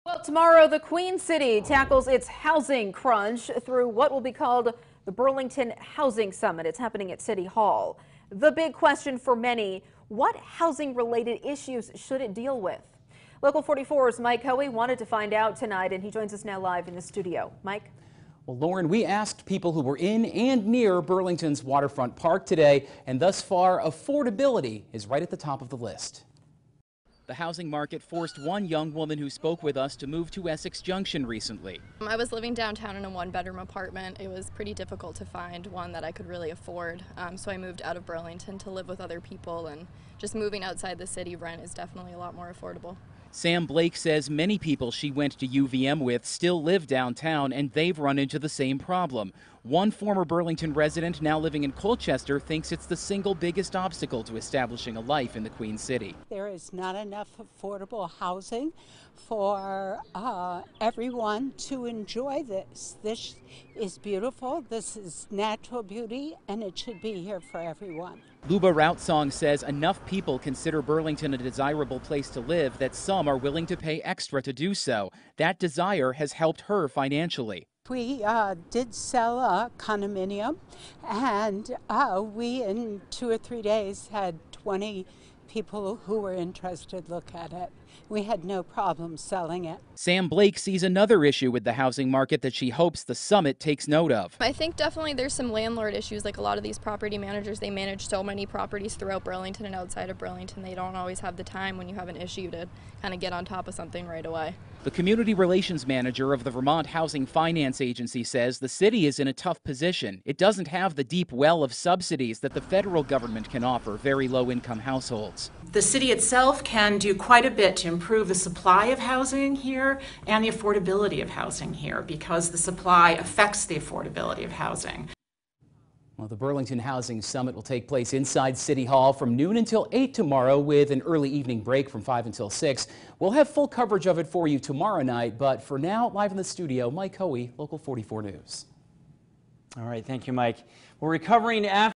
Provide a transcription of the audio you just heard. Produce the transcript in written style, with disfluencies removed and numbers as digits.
Well, tomorrow the Queen City tackles its housing crunch through what will be called the Burlington Housing Summit. It's happening at City Hall. The big question for many, what housing-related issues should it deal with? Local 44's Mike Hoey wanted to find out tonight, and he joins us now live in the studio. Mike? Well, Lauren, we asked people who were in and near Burlington's waterfront park today, and thus far, affordability is right at the top of the list. The housing market forced one young woman who spoke with us to move to Essex Junction recently. I was living downtown in a one-bedroom apartment. It was pretty difficult to find one that I could really afford, so I moved out of Burlington to live with other people, and just moving outside the city, rent is definitely a lot more affordable. Sam Blake says many people she went to UVM with still live downtown, and they've run into the same problem. One former Burlington resident now living in Colchester thinks it's the single biggest obstacle to establishing a life in the Queen City. There is not enough affordable housing for everyone to enjoy this. This is beautiful, this is natural beauty, and it should be here for everyone. Luba Routsong says enough people consider Burlington a desirable place to live that some are willing to pay extra to do so. That desire has helped her financially. We did sell a condominium, and we in 2 or 3 days had 20 people who were interested look at it. We had no problem selling it. Sam Blake sees another issue with the housing market that she hopes the summit takes note of. I think definitely there's some landlord issues. Like a lot of these property managers, they manage so many properties throughout Burlington and outside of Burlington. They don't always have the time when you have an issue to kind of get on top of something right away. The community relations manager of the Vermont Housing Finance Agency says the city is in a tough position. It doesn't have the deep well of subsidies that the federal government can offer very low-income households. The city itself can do quite a bit to improve the supply of housing here and the affordability of housing here, because the supply affects the affordability of housing. Well, the Burlington Housing Summit will take place inside City Hall from noon until 8 tomorrow, with an early evening break from 5 until 6. We'll have full coverage of it for you tomorrow night, but for now, live in the studio, Mike Hoey, Local 44 News. All right, thank you, Mike. We're recovering after